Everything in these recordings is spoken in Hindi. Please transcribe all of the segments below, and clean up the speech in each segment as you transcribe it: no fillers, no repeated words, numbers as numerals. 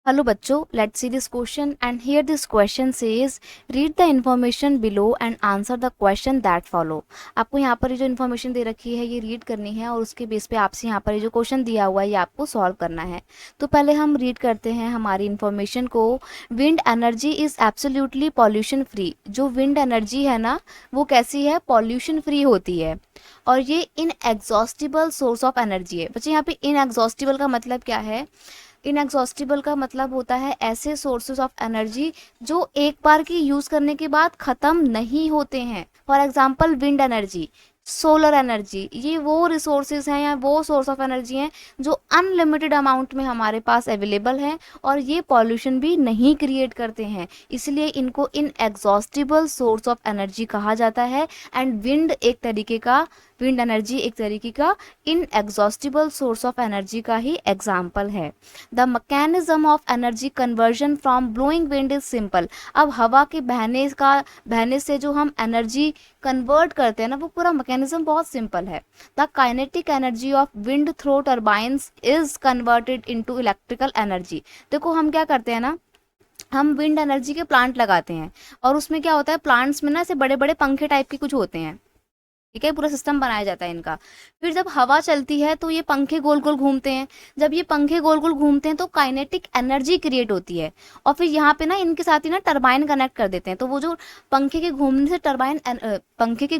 हेलो बच्चों, let's see this question and here this question says read the information below and answer the question that follow. आपको यहाँ पर ये जो इन्फॉर्मेशन दे रखी है ये रीड करनी है और उसके बेस पे आपसे यहाँ पर ये जो क्वेश्चन दिया हुआ है ये आपको सॉल्व करना है। तो पहले हम रीड करते हैं हमारी इन्फॉर्मेशन को। Wind energy is absolutely pollution free. जो विंड एनर्जी है ना वो कैसी है, पॉल्यूशन फ्री होती है और ये इनएग्जॉस्टिबल सोर्स ऑफ एनर्जी है। बच्चे यहाँ पे इनएग्जॉस्टिबल का मतलब क्या है? इनएग्जॉस्टिबल का मतलब होता है ऐसे सोर्सेज ऑफ एनर्जी जो एक बार की यूज करने के बाद खत्म नहीं होते हैं। For example wind energy, solar energy, ये वो रिसोर्सेज हैं या वो सोर्स ऑफ एनर्जी हैं जो अनलिमिटेड अमाउंट में हमारे पास अवेलेबल हैं और ये पॉल्यूशन भी नहीं क्रिएट करते हैं, इसलिए इनको इनएग्जॉस्टिबल सोर्स ऑफ एनर्जी कहा जाता है। एंड विंड एनर्जी एक तरीके का इनएग्जॉस्टिबल सोर्स ऑफ एनर्जी का ही एग्जाम्पल है। The mechanism of energy conversion from blowing wind is simple. अब हवा के बहने से जो हम एनर्जी कन्वर्ट करते हैं ना वो पूरा मैकेनिज्म बहुत सिंपल है। The kinetic energy of wind through turbines is converted into electrical energy. देखो हम क्या करते हैं ना, हम विंड एनर्जी के प्लांट लगाते हैं और उसमें क्या होता है, प्लांट्स में ना ऐसे बड़े बड़े पंखे टाइप के कुछ होते हैं, ठीक है, पूरा सिस्टम बनाया जाता है इनका। फिर जब हवा चलती है तो ये पंखे गोल गोल घूमते हैं। जब ये पंखे गोल गोल घूमते हैं तो काइनेटिक एनर्जी क्रिएट होती है और फिर यहाँ पे ना इनके साथ ही ना टरबाइन कनेक्ट कर देते हैं। तो वो जो पंखे के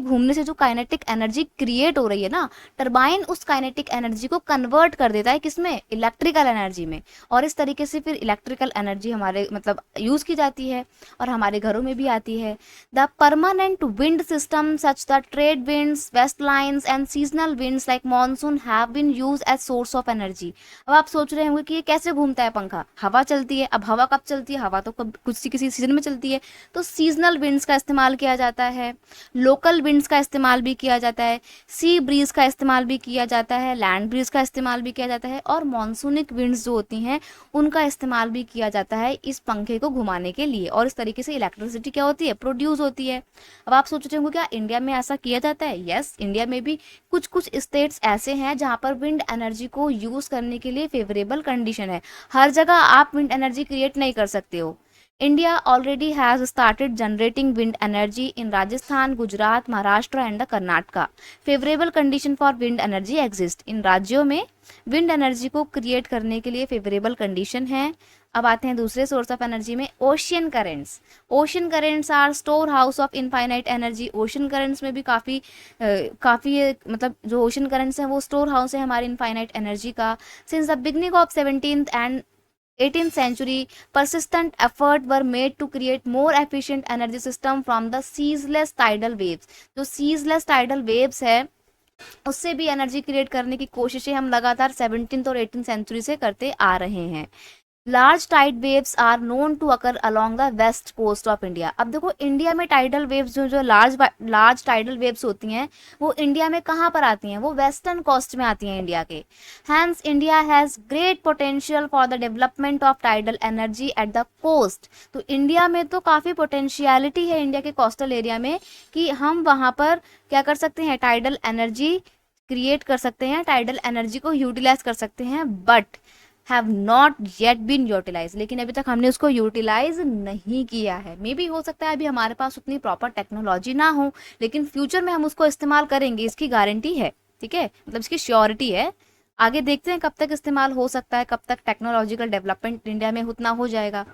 घूमने से जो काइनेटिक एनर्जी क्रिएट हो रही है ना, टरबाइन उस काइनेटिक एनर्जी को कन्वर्ट कर देता है किसमें, इलेक्ट्रिकल एनर्जी में। और इस तरीके से फिर इलेक्ट्रिकल एनर्जी हमारे मतलब यूज की जाती है और हमारे घरों में भी आती है। The permanent wind system such the trade winds, west lines and seasonal winds like monsoon have been used as source of energy। अब आप सोच रहे होंगे कि ये कैसे घूमता है पंखा, हवा चलती है। अब हवा कब चलती है, हवा तो कब किसी सीजन में चलती है, तो सीजनल विंड्स का इस्तेमाल किया जाता है, लोकल विंड्स का इस्तेमाल भी किया जाता है, सी ब्रीज का इस्तेमाल भी किया जाता है, लैंड ब्रीज का इस्तेमाल भी किया जाता है और मॉनसूनिक विंड्स जो होती हैं उनका इस्तेमाल भी किया जाता है इस पंखे को घुमाने के लिए। और इस तरीके से इलेक्ट्रिसिटी क्या होती है, प्रोड्यूस होती है। अब आप सोच रहे होंगे क्या इंडिया में ऐसा किया जाता है? यस, इंडिया में भी कुछ कुछ स्टेट्स ऐसे हैं जहाँ पर विंड एनर्जी को यूज करने के लिए फेवरेबल कंडीशन है। हर जगह आप विंड एनर्जी क्रिएट नहीं कर सकते हो। India already has started generating wind energy in Rajasthan, Gujarat, Maharashtra and the Karnataka. Favourable condition for wind energy exist. इन राज्यों में विंड एनर्जी को क्रिएट करने के लिए फेवरेबल कंडीशन है। अब आते हैं दूसरे सोर्स ऑफ एनर्जी में, ocean currents. Ocean currents are store house of infinite energy. Ocean currents में भी काफ़ी मतलब जो ओशन करेंट्स हैं वो स्टोर हाउस है हमारी इनफाइनाइट एनर्जी का। Since the beginning of 17th and 18th century, persistent effort were made to create more efficient energy system from the ceaseless tidal waves। जो ceaseless tidal waves है उससे भी एनर्जी क्रिएट करने की कोशिशें हम लगातार 17th और 18th सेंचुरी से करते आ रहे हैं। Large tide waves are known to occur along the west coast of India. अब देखो इंडिया में टाइडल वेव्स जो जो लार्ज टाइडल वेव्स होती हैं वो इंडिया में कहाँ पर आती हैं, वो वेस्टर्न कोस्ट में आती हैं इंडिया के। Hence India has great potential for the development of tidal energy at the coast. तो इंडिया में तो काफ़ी पोटेंशियलिटी है इंडिया के कोस्टल एरिया में कि हम वहाँ पर क्या कर सकते हैं, टाइडल एनर्जी क्रिएट कर सकते हैं, टाइडल एनर्जी को यूटिलाइज कर सकते हैं, but have not yet been utilise. लेकिन अभी तक हमने उसको यूटिलाइज नहीं किया है। मे बी हो सकता है अभी हमारे पास उतनी प्रॉपर टेक्नोलॉजी ना हो, लेकिन फ्यूचर में हम उसको इस्तेमाल करेंगे, इसकी गारंटी है, ठीक है, मतलब इसकी श्योरिटी है। आगे देखते हैं कब तक इस्तेमाल हो सकता है, कब तक टेक्नोलॉजिकल डेवलपमेंट इंडिया में उतना हो जाएगा।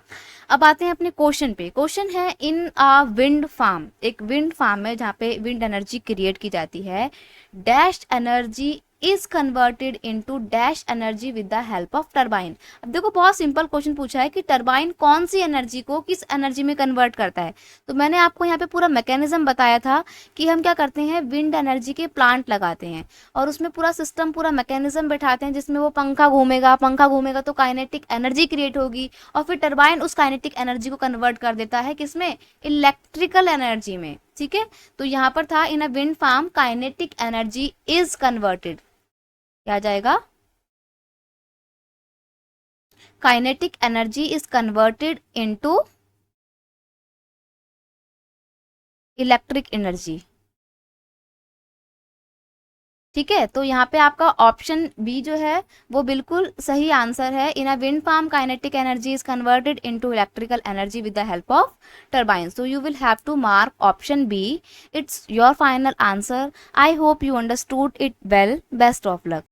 अब आते हैं अपने क्वेश्चन पे। क्वेश्चन है, इन अ विंड फार्म, एक विंड फार्म है जहाँ पे विंड एनर्जी क्रिएट की जाती है, dash energy is converted into dash energy with the help of turbine. अब देखो बहुत सिंपल क्वेश्चन पूछा है कि टरबाइन कौन सी एनर्जी को किस एनर्जी में कन्वर्ट करता है। तो मैंने आपको यहाँ पे पूरा मैकेनिज्म बताया था कि हम क्या करते हैं, विंड एनर्जी के प्लांट लगाते हैं और उसमें पूरा सिस्टम पूरा मैकेनिज्म बैठाते हैं जिसमें वो पंखा घूमेगा तो काइनेटिक एनर्जी क्रिएट होगी और फिर टरबाइन उस काइनेटिक एनर्जी को कन्वर्ट कर देता है किसमें, इलेक्ट्रिकल एनर्जी में, ठीक है। तो यहाँ पर था, in a wind farm kinetic energy is converted, क्या आ जाएगा, kinetic energy is converted into electric energy. ठीक है, तो यहाँ पे आपका ऑप्शन बी जो है वो बिल्कुल सही आंसर है। In a wind farm kinetic energy is converted into electrical energy with the help of turbine. So you will have to mark option B, it's your final answer. I hope you understood it well. Best of luck.